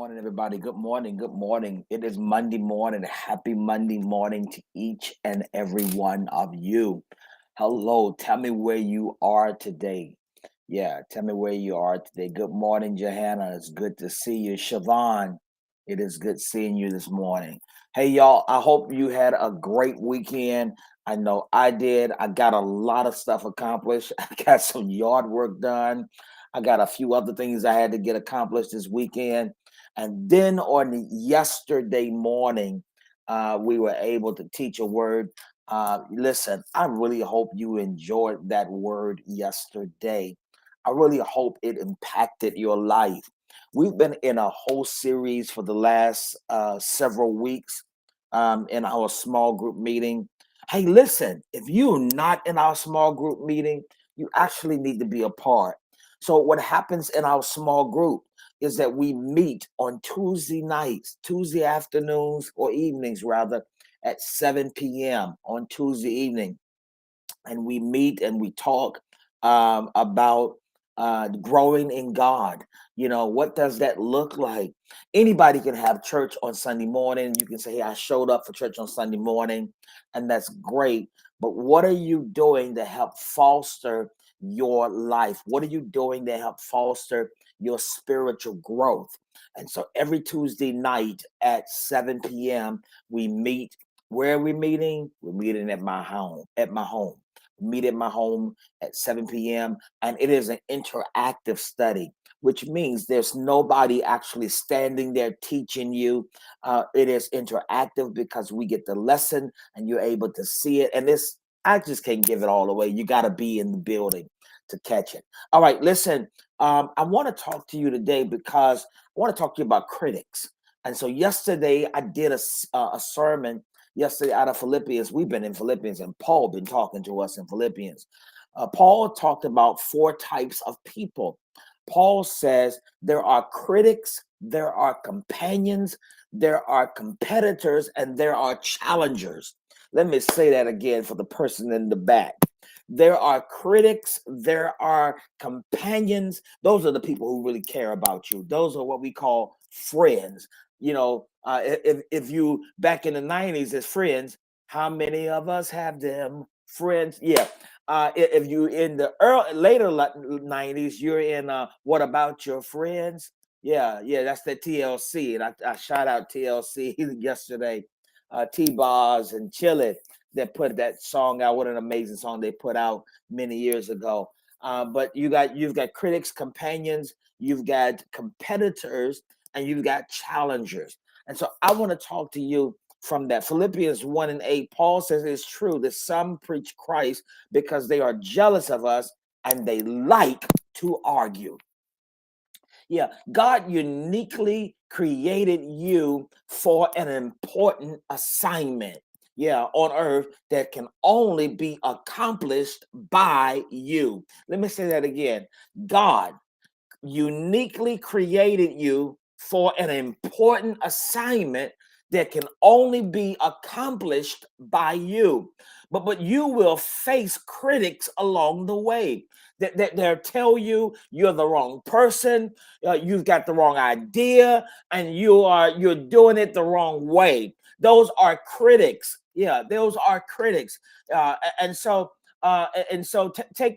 morning, everybody. Good morning. Good morning. It is Monday morning. Happy Monday morning to each and every one of you. Hello. Tell me where you are today. Yeah, tell me where you are today. Good morning, Johanna. It's good to see you. Siobhan, it is good seeing you this morning. Hey, y'all. I hope you had a great weekend. I know I did. I got a lot of stuff accomplished. I got some yard work done. I got a few other things I had to get accomplished this weekend. And then on yesterday morning, we were able to teach a word. Listen, I really hope you enjoyed that word yesterday. I really hope it impacted your life. We've been in a whole series for the last several weeks in our small group meeting. Hey, listen, if you're not in our small group meeting, you actually need to be a part. So, what happens in our small group is that we meet on Tuesday nights, Tuesday afternoons or evenings rather, at 7 p.m. on Tuesday evening. And we meet and we talk about growing in God. You know, what does that look like? Anybody can have church on Sunday morning. You can say, hey, I showed up for church on Sunday morning, and that's great. But what are you doing to help foster your life? What are you doing to help foster your spiritual growth? And so every Tuesday night at 7 p.m., we meet. Where are we meeting? We're meeting at my home, meet at my home at 7 p.m. And it is an interactive study, which means there's nobody actually standing there teaching you. It is interactive because we get the lesson and you're able to see it. And this, I just can't give it all away. You got to be in the building to catch it. All right, listen, I want to talk to you today because I want to talk to you about critics. And so yesterday I did a sermon yesterday out of Philippians. We've been in Philippians, and Paul been talking to us in Philippians. Paul talked about four types of people. Paul says there are critics, there are companions, there are competitors, and there are challengers. Let me say that again for the person in the back. There are critics, there are companions. Those are the people who really care about you. Those are what we call friends. You know, if you back in the 90s as friends, how many of us have them friends? Yeah. If you in the later 90s, you're in What About Your Friends? Yeah, that's the TLC. And I shout out TLC yesterday, T-Bars and Chili that put that song out. What an amazing song they put out many years ago. But you've got critics, companions, you've got competitors, and you've got challengers. And so I want to talk to you from that. Philippians 1 and 8, Paul says it's true that some preach Christ because they are jealous of us and they like to argue. Yeah, God uniquely created you for an important assignment. Yeah, on earth that can only be accomplished by you. Let me say that again. God uniquely created you for an important assignment that can only be accomplished by you. But you will face critics along the way that they'll tell you you're the wrong person, you've got the wrong idea, and you're doing it the wrong way. Those are critics. Yeah, those are critics. Take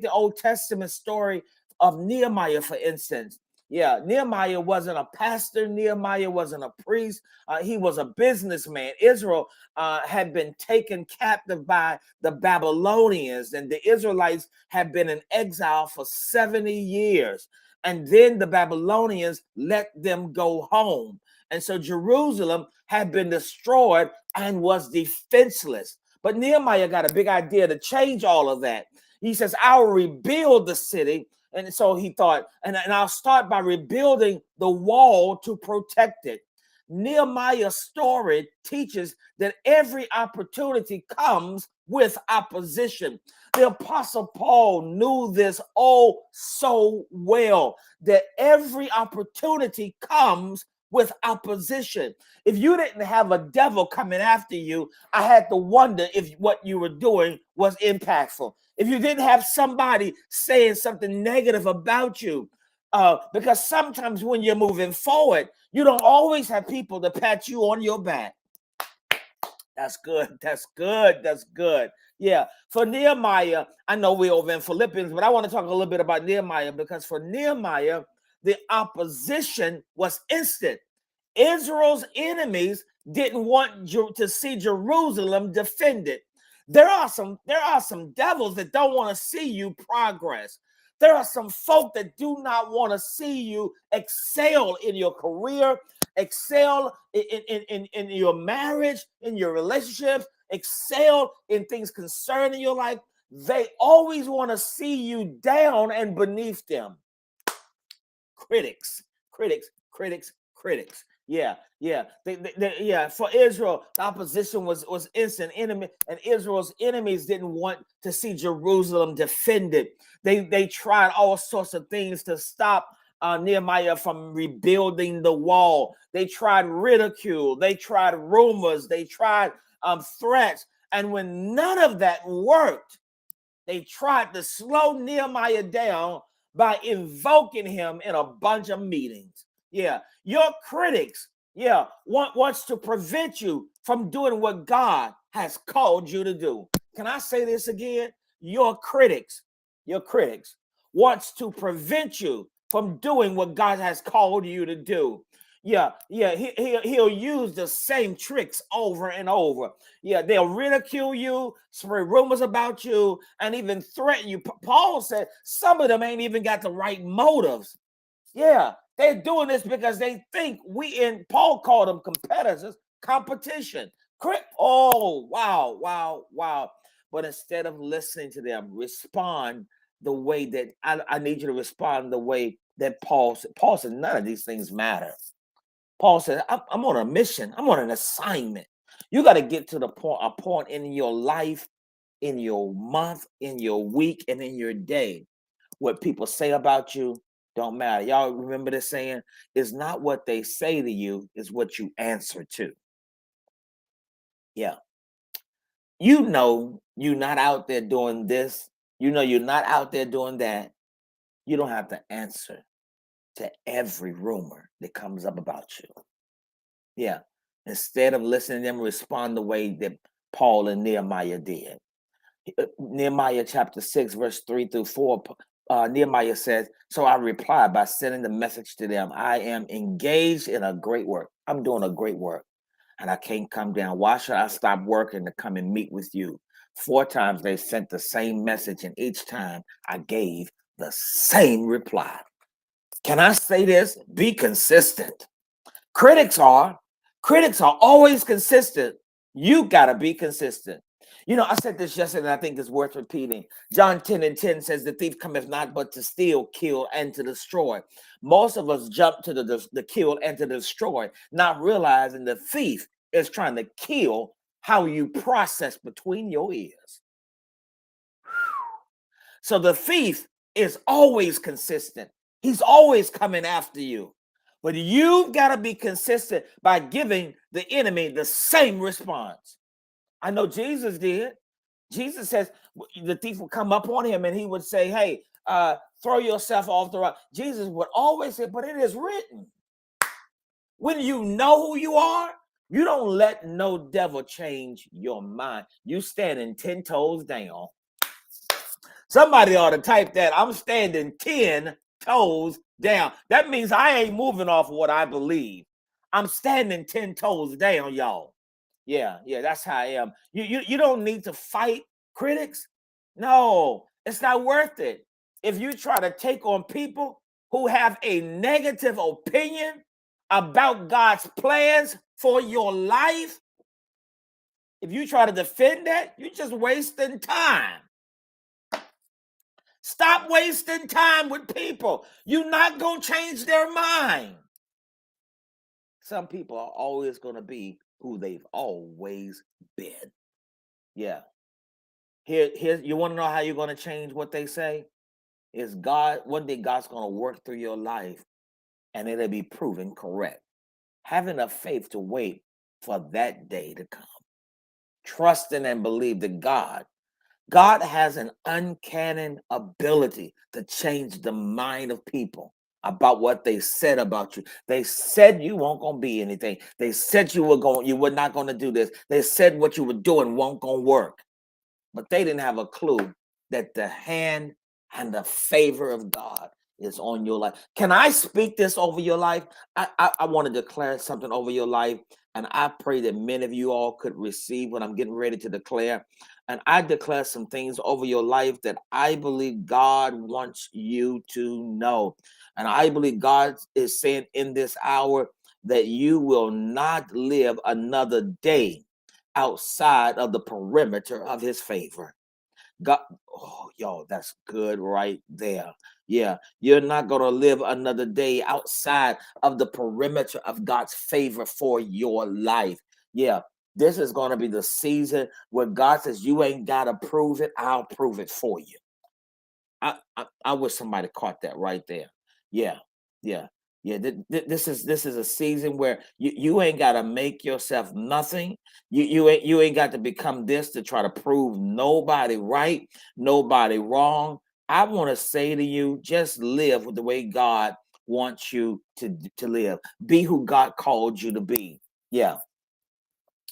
the Old Testament story of Nehemiah, for instance. Yeah, Nehemiah wasn't a pastor. Nehemiah wasn't a priest. He was a businessman. Israel had been taken captive by the Babylonians, and the Israelites had been in exile for 70 years. And then the Babylonians let them go home. And so Jerusalem had been destroyed and was defenseless. But Nehemiah got a big idea to change all of that. He says, I'll rebuild the city. And so he thought, and I'll start by rebuilding the wall to protect it. Nehemiah's story teaches that every opportunity comes with opposition. The Apostle Paul knew this oh so well, that every opportunity comes with opposition. If you didn't have a devil coming after you, I had to wonder if what you were doing was impactful. If you didn't have somebody saying something negative about you, Because sometimes when you're moving forward, you don't always have people to pat you on your back. That's good. That's good. That's good. Yeah. For Nehemiah, I know we're over in Philippians, but I want to talk a little bit about Nehemiah, because for Nehemiah, the opposition was instant. Israel's enemies didn't want to see Jerusalem defended. There are some devils that don't want to see you progress. There are some folk that do not want to see you excel in your career, excel in your marriage, in your relationships, excel in things concerning your life. They always want to see you down and beneath them. Critics, critics, critics, critics. Yeah, yeah, yeah. For Israel, the opposition was instant enemy, and Israel's enemies didn't want to see Jerusalem defended. They tried all sorts of things to stop Nehemiah from rebuilding the wall. They tried ridicule, they tried rumors, they tried threats, and when none of that worked, they tried to slow Nehemiah down by invoking him in a bunch of meetings. Yeah, your critics, yeah, wants to prevent you from doing what God has called you to do. Can I say this again? Your critics wants to prevent you from doing what God has called you to do. Yeah, he'll use the same tricks over and over. Yeah, they'll ridicule you, spread rumors about you, and even threaten you. Paul said some of them ain't even got the right motives. Yeah, they're doing this because they think Paul called them competitors, competition. Oh, wow. But instead of listening to them, respond the way that I need you to respond the way that Paul said. Paul said none of these things matter. Paul said, I'm on a mission. I'm on an assignment. You got to get to a point in your life, in your month, in your week, and in your day. What people say about you don't matter. Y'all remember the saying? It's not what they say to you, it's what you answer to. Yeah. You know you're not out there doing this. You know you're not out there doing that. You don't have to answer to every rumor that comes up about you. Yeah. Instead of listening to them respond the way that Paul and Nehemiah did. Nehemiah chapter 6, verse 3 through 4, Nehemiah says, so I replied by sending the message to them. I am engaged in a great work. I'm doing a great work, and I can't come down. Why should I stop working to come and meet with you? 4 times they sent the same message, and each time I gave the same reply. Can I say this? Be consistent. Critics are always consistent. You got to be consistent. You know, I said this yesterday, and I think it's worth repeating. John 10:10 says, the thief cometh not but to steal, kill, and to destroy. Most of us jump to the kill and to destroy, not realizing the thief is trying to kill how you process between your ears. So the thief is always consistent. He's always coming after you. But you've got to be consistent by giving the enemy the same response. I know Jesus did. Jesus says the thief would come up on him and he would say, hey, throw yourself off the rock. Jesus would always say, but it is written. When you know who you are, you don't let no devil change your mind. You standing 10 toes down. Somebody ought to type that. I'm standing 10 toes down. That means I ain't moving off what I believe. I'm standing 10 toes down, y'all. Yeah, that's how I am. You don't need to fight critics. No, it's not worth it. If you try to take on people who have a negative opinion about God's plans for your life, if you try to defend that, you're just wasting time. Stop wasting time with people. You're not going to change their mind. Some people are always going to be who they've always been. Yeah. Here, you want to know how you're going to change what they say? Is God, one day God's going to work through your life and it'll be proven correct. Have enough faith to wait for that day to come. Trusting and believe that God has an uncanny ability to change the mind of people. about what they said about you. They said you weren't gonna be anything. They said you were not gonna do this. They said what you were doing won't gonna work. But they didn't have a clue that the hand and the favor of God is on your life. Can I speak this over your life? I want to declare something over your life. And I pray that many of you all could receive what I'm getting ready to declare. And I declare some things over your life that I believe God wants you to know. And I believe God is saying in this hour that you will not live another day outside of the perimeter of his favor. God, oh, yo, that's good right there. Yeah, you're not going to live another day outside of the perimeter of God's favor for your life. Yeah, this is going to be the season where God says, you ain't got to prove it, I'll prove it for you. I wish somebody caught that right there. Yeah, yeah, yeah. This is a season where you ain't got to make yourself nothing. You ain't got to become this to try to prove nobody right, nobody wrong. I want to say to you, just live with the way God wants you to live. Be who God called you to be. Yeah.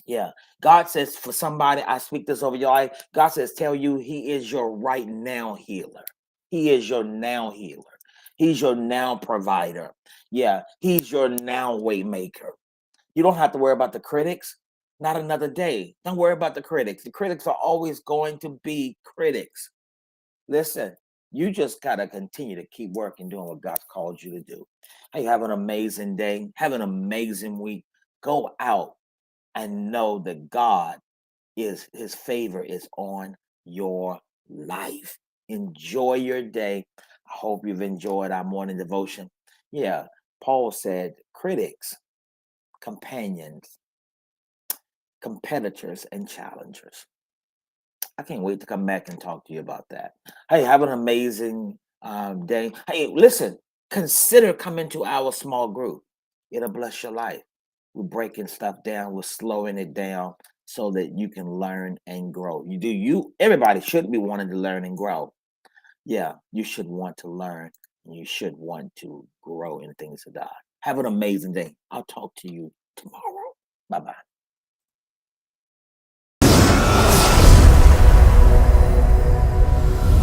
Yeah. God says for somebody, I speak this over your life. God says, tell you he is your right now healer. He is your now healer. He's your now provider. Yeah. He's your now way maker. You don't have to worry about the critics. Not another day. Don't worry about the critics. The critics are always going to be critics. Listen, you just got to continue to keep working, doing what God's called you to do. Hey, have an amazing day. Have an amazing week. Go out and know that God is his favor is on your life. Enjoy your day. I hope you've enjoyed our morning devotion. Yeah, Paul said critics, companions, competitors, and challengers. I can't wait to come back and talk to you about that. Hey, have an amazing day. Hey, listen, consider coming to our small group. It'll bless your life. We're breaking stuff down, we're slowing it down so that you can learn and grow. Everybody should be wanting to learn and grow. Yeah, you should want to learn and you should want to grow in things of God. Have an amazing day. I'll talk to you tomorrow. Bye bye.